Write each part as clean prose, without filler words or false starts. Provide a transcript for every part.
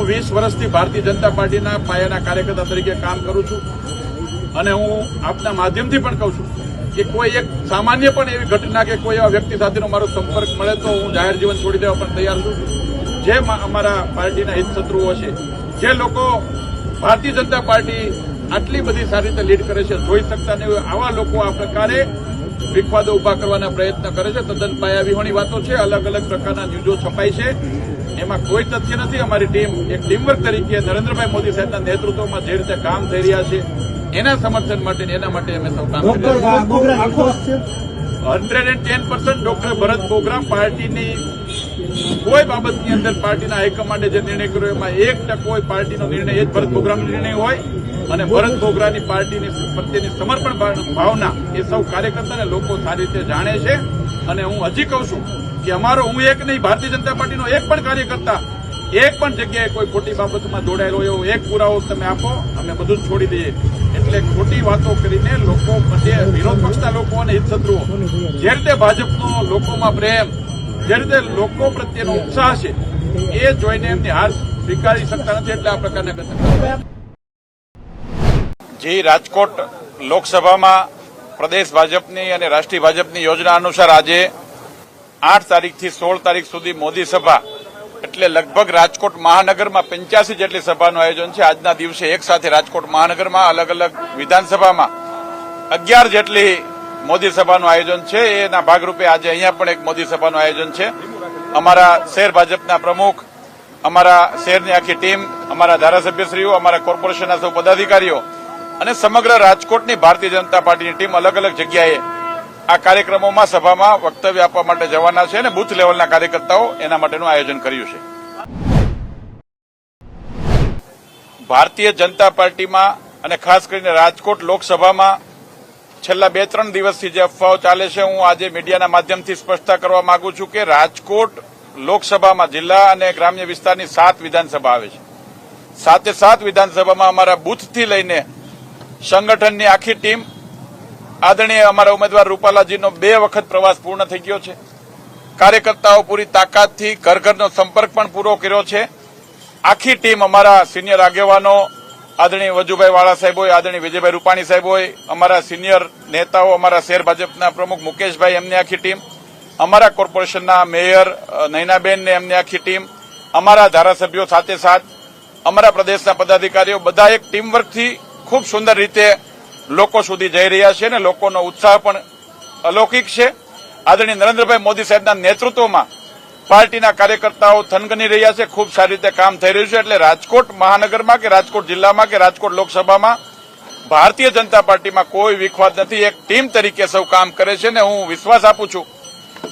20 વર્ષથી ભારતીય જનતા પાર્ટીના પાયાના કાર્યકર્તા તરીકે કામ કરું છું અને હું આપના માધ્યમથી પણ કહું છું કે કોઈ એક સામાન્ય પણ એવી ઘટના કે કોઈ એવા વ્યક્તિ સાથેનો મારો સંપર્ક મળે તો હું જાહેર જીવન છોડી દેવા પણ તૈયાર છું. જે અમારા પાર્ટીના હિતશત્રુઓ છે, જે લોકો ભારતીય જનતા પાર્ટી આટલી બધી સારી રીતે લીડ કરે છે જોઈ શકતા નહીં હોય, આવા લોકો આ પ્રકારે વિખવાદો ઉભા કરવાના પ્રયત્ન કરે છે. તદ્દન પાયાવિહોણી વાતો છે. અલગ અલગ પ્રકારના ન્યૂઝો છપાય છે, એમાં કોઈ તથ્ય નથી. અમારી ટીમ એક ટીમવર્ક તરીકે નરેન્દ્રભાઈ મોદી સાહેબના નેતૃત્વમાં જે રીતે કામ થઈ રહ્યા છે એના સમર્થન માટે એના માટે અમે સૌ કામ કરી રહ્યા છીએ. 110% ડોક્ટર ભરત બોગરા પાર્ટીની કોઈ બાબતની અંદર પાર્ટીના હાઈકમાન્ડે જે નિર્ણય કર્યો એમાં 1% પાર્ટીનો નિર્ણય એ જ ભરત બોગરાનો નિર્ણય હોય અને ભરત બોગરાની પાર્ટીની પ્રત્યેની સમર્પણ ભાવના એ સૌ કાર્યકર્તાને લોકો સારી રીતે જાણે છે. અને હું હજી કહું છું કે હું એક નહીં, ભારતીય જનતા પાર્ટીનો એક પણ કાર્યકર્તા એક પણ જગ્યાએ કોઈ ખોટી બાબતમાં જોડાયેલો એવો એક પુરાવો તમે આપો, અમે બધું જ છોડી દઈએ. એટલે ખોટી વાતો કરીને લોકો પ્રત્યે વિરોધ પક્ષના લોકો અને હિતશત્રુઓ જે રીતે ભાજપનો લોકોમાં પ્રેમ, જે રીતે લોકો પ્રત્યેનો ઉત્સાહ છે એ જોઈને એમની હાર સ્વીકારી શકતા નથી. એટલે આ પ્રકારના કરતા જે રાજકોટ લોકસભામાં પ્રદેશ ભાજપની અને રાષ્ટ્રીય ભાજપની યોજના અનુસાર આજે 8 તારીખથી 16 તારીખ સુધી મોદી સભા એટલે લગભગ રાજકોટ મહાનગરમાં 85 જેટલી સભાનું આયોજન છે. આજના દિવસે એક સાથે રાજકોટ મહાનગરમાં અલગ અલગ વિધાનસભામાં 11 જેટલી મોદી સભાનું આયોજન છે. એના ભાગરૂપે આજે અહીંયા પણ એક મોદી સભાનું આયોજન છે. અમારા શહેર ભાજપના પ્રમુખ, અમારા શહેરની આખી ટીમ, અમારા ધારાસભ્યશ્રીઓ, અમારા કોર્પોરેશનના સૌ પદાધિકારીઓ અને સમગ્ર રાજકોટની ભારતીય જનતા પાર્ટીની ટીમ અલગ અલગ જગ્યાએ આ કાર્યક્રમોમાં સભામાં વક્તવ્ય આપવા માટે જવાના છે અને બુથ લેવલના કાર્યકર્તાઓ એના માટેનું આયોજન કર્યું છે. ભારતીય જનતા પાર્ટીમાં અને ખાસ કરીને રાજકોટ લોકસભામાં છેલ્લા 2-3 દિવસથી જે અફવાઓ ચાલે છે, હું આજે મીડિયાના માધ્યમથી સ્પષ્ટતા કરવા માંગુ છું કે રાજકોટ લોકસભામાં જિલ્લા અને ગ્રામ્ય વિસ્તારની 7 વિધાનસભા આવે છે. 7 વિધાનસભામાં અમારા બુથથી લઈને સંગઠનની આખી ટીમ, આદરણીય અમારા ઉમેદવાર રૂપાલાજીનો 2 વખત પ્રવાસ પૂર્ણ થઈ ગયો છે. કાર્યકર્તાઓ પૂરી તાકાતથી ઘર ઘરનો સંપર્ક પણ પૂરો કર્યો છે. આખી ટીમ, અમારા સિનિયર આગેવાનો આદરણીય વજુભાઈ વાળા સાહેબ હોય, આદરણીય વિજયભાઈ રૂપાણી સાહેબ હોય, અમારા સિનિયર નેતાઓ, અમારા શહેર ભાજપના પ્રમુખ મુકેશભાઈ, એમની આખી ટીમ, અમારા કોર્પોરેશનના મેયર નૈનાબેન ને એમની આખી ટીમ, અમારા ધારાસભ્યો સાથે અમારા પ્રદેશના પદાધિકારીઓ બધા એક ટીમવર્કથી ખૂબ સુંદર રીતે લોકો સુધી જઈ રહ્યા છે અને લોકોનો ઉત્સાહ પણ અલૌકિક છે. આદરણીય નરેન્દ્રભાઈ મોદી સાહેબના નેતૃત્વમાં પાર્ટીના કાર્યકર્તાઓ થનગની રહ્યા છે. ખૂબ સારી રીતે કામ થઈ રહ્યું છે. એટલે રાજકોટ મહાનગરમાં કે રાજકોટ જિલ્લામાં કે રાજકોટ લોકસભામાં ભારતીય જનતા પાર્ટીમાં કોઈ વિખવાદ નથી. એક ટીમ તરીકે સૌ કામ કરે છે અને હું વિશ્વાસ આપું છું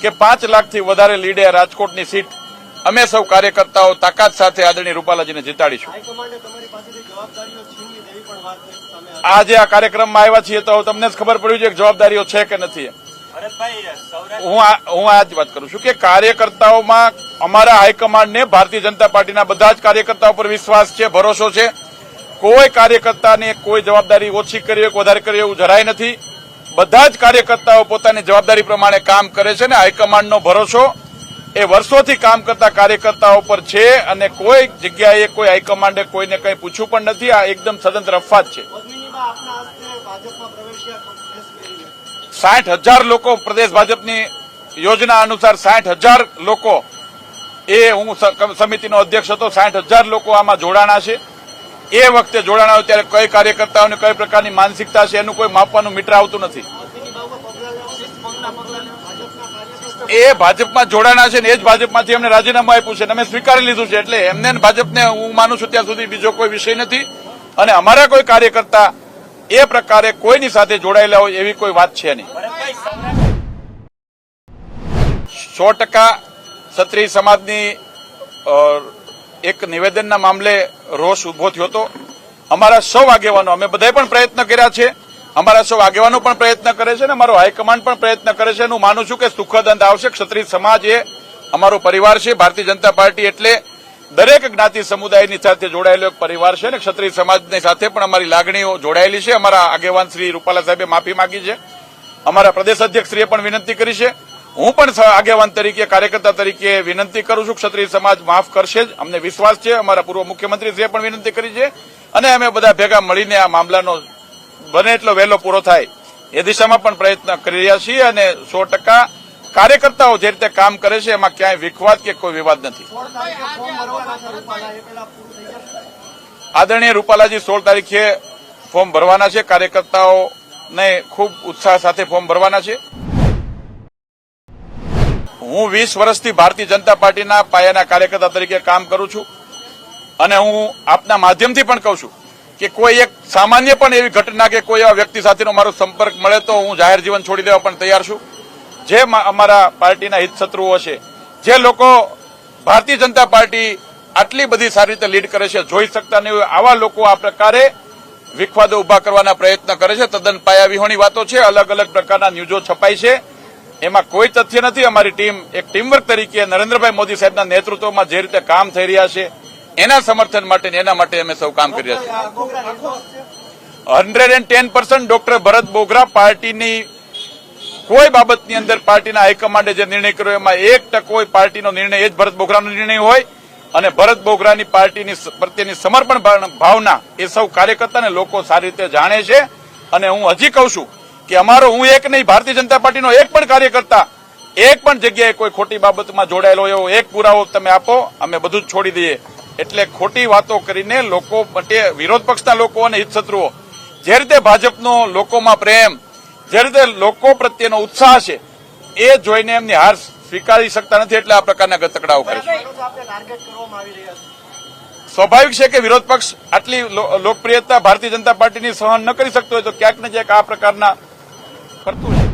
કે 5 લાખથી વધારે લીડે રાજકોટની સીટ અમે સૌ કાર્યકર્તાઓ તાકાત સાથે આદરણીય રૂપાલાજીને જીતાડીશું. આજે આ કાર્યક્રમમાં આવ્યા છીએ તો તમને જ ખબર પડ્યું છે કે જવાબદારીઓ છે કે નથી. હું આ જ વાત કરું છું કે કાર્યકર્તાઓમાં અમારા હાઈકમાન્ડને ભારતીય જનતા પાર્ટીના બધા જ કાર્યકર્તાઓ પર વિશ્વાસ છે, ભરોસો છે. કોઈ કાર્યકર્તાને કોઈ જવાબદારી ઓછી કરી હોય, વધારે કરી એવું જરાય નથી. બધા જ કાર્યકર્તાઓ પોતાની જવાબદારી પ્રમાણે કામ કરે છે અને હાઈકમાન્ડનો ભરોસો એ વર્ષોથી કામ કરતા કાર્યકર્તાઓ પર છે અને કોઈ જગ્યાએ કોઈ હાઈકમાન્ડે કોઈને કંઈ પૂછ્યું પણ નથી. આ એકદમ સ્વતંત્ર અફવાદ છે. 60,000 લોકો પ્રદેશ ભાજપની યોજના અનુસાર 60,000 લોકો, એ હું સમિતિનો અધ્યક્ષ હતો, 60,000 લોકો આમાં જોડાણા છે. એ વખતે જોડાણા હોય ત્યારે કઈ કાર્યકર્તાઓને કઈ પ્રકારની માનસિકતા છે એનું કોઈ માપવાનું મીટર આવતું નથી. એ ભાજપમાં જોડાણા છે ને એ જ ભાજપમાંથી એમને રાજીનામું આપ્યું છે અને અમે સ્વીકારી લીધું છે. એટલે એમને ભાજપને હું માનું છું ત્યાં સુધી બીજો કોઈ વિષય નથી અને અમારા કોઈ કાર્યકર્તા એ પ્રકારે કોઈની સાથે જોડાયેલા હોય એવી કોઈ વાત છે નહીં. 100% ક્ષત્રિય સમાજની એક નિવેદનના મામલે રોષ ઉભો થયો હતો. અમારા સૌ આગેવાનો, અમે બધાએ પણ પ્રયત્ન કર્યા છે, અમારા સૌ આગેવાનો પણ પ્રયત્ન કરે છે અને અમારો હાઈકમાન્ડ પણ પ્રયત્ન કરે છે. હું માનું છું કે સુખદ અંત આવશે. ક્ષત્રિય સમાજ એ અમારો પરિવાર છે. ભારતીય જનતા પાર્ટી એટલે દરેક જ્ઞાતિ સમુદાયની સાથે જોડાયેલો એક પરિવાર છે અને ક્ષત્રિય સમાજની સાથે પણ અમારી લાગણીઓ જોડાયેલી છે. અમારા આગેવાન શ્રી રૂપાલા સાહેબે માફી માંગી છે. અમારા પ્રદેશ અધ્યક્ષશ્રીએ પણ વિનંતી કરી છે હું પણ આગેવાન તરીકે કાર્યકર્તા તરીકે વિનંતી કરું છું. ક્ષત્રિય સમાજ માફ કરશે જ, અમને વિશ્વાસ છે. અમારા પૂર્વ મુખ્યમંત્રીશ્રીએ પણ વિનંતી કરી છે અને અમે બધા ભેગા મળીને આ મામલાનો બને એટલો વહેલો પૂરો થાય એ દિશામાં પણ પ્રયત્ન કરી રહ્યા છીએ અને 100% કાર્યકર્તાઓ જે રીતે કામ કરે છે એમાં ક્યાંય વિખવાદ કે કોઈ વિવાદ નથી. આદરણીય રૂપાલાજી 16 તારીખે ફોર્મ ભરવાના છે. કાર્યકર્તાઓને ખૂબ ઉત્સાહ સાથે ફોર્મ ભરવાના છે. હું 20 વર્ષથી ભારતીય જનતા પાર્ટીના પાયાના કાર્યકર્તા તરીકે કામ કરું છું અને હું આપના માધ્યમથી પણ કહું છું કે કોઈ એક સામાન્ય પણ એવી ઘટના કે કોઈ એવા વ્યક્તિ સાથેનો મારો સંપર્ક મળે તો હું જાહેર જીવન છોડી દેવા પણ તૈયાર છું. જે અમારા પાર્ટીના હિતશત્રુઓ છે, જે લોકો ભારતીય જનતા પાર્ટી આટલી બધી સારી રીતે લીડ કરે છે, જોઈ શકતા નહીં હોય આવા લોકો આ પ્રકારે વિખવાદો ઉભા કરવાના પ્રયત્ન કરે છે. તદ્દન પાયાવિહોણી વાતો છે. અલગ અલગ પ્રકારના ન્યૂઝો છપાય છે. એમાં કોઈ તથ્ય નથી. અમારી ટીમ એક ટીમવર્ક તરીકે નરેન્દ્રભાઈ મોદી સાહેબના નેતૃત્વમાં જે રીતે કામ થઈ રહ્યા છે એના સમર્થન માટે એના માટે અમે સૌ કામ કરી રહ્યા છીએ. 110% ડોક્ટર ભરત બોગરા પાર્ટીની કોઈ બાબતની અંદર પાર્ટીના હાઈકમાન્ડે જે નિર્ણય કર્યો એમાં 1% પાર્ટીનો નિર્ણય એ જ ભરત બોગરાનો નિર્ણય હોય અને ભરત બોગરાની પાર્ટીની પ્રત્યેની સમર્પણ ભાવના એ સૌ કાર્યકર્તા અને લોકો સારી રીતે જાણે છે. અને હું હજી કહું છું કે અમારો હું એક નહીં, ભારતીય જનતા પાર્ટીનો એક પણ કાર્યકર્તા એક પણ જગ્યાએ કોઈ ખોટી બાબતમાં જોડાયેલો એવો એક પુરાવો તમે આપો, અમે બધું જ છોડી દઈએ. એટલે ખોટી વાતો કરીને લોકો માટે વિરોધ પક્ષના લોકો અને હિતશત્રુઓ જે રીતે ભાજપનો લોકોમાં પ્રેમ, જે રીતે લોકો પ્રત્યેનો ઉત્સાહ છે એ જોઈને એમની હાર સ્વીકારી શકતા નથી એટલે આ પ્રકારના ગતકડાઓ કરે છે. સ્વાભાવિક છે કે વિરોધ પક્ષ આટલી લોકપ્રિયતા ભારતીય જનતા પાર્ટીની સહન ન કરી શકતો હોય તો ક્યાંક ને ક્યાંક આ પ્રકારના કરતું છે.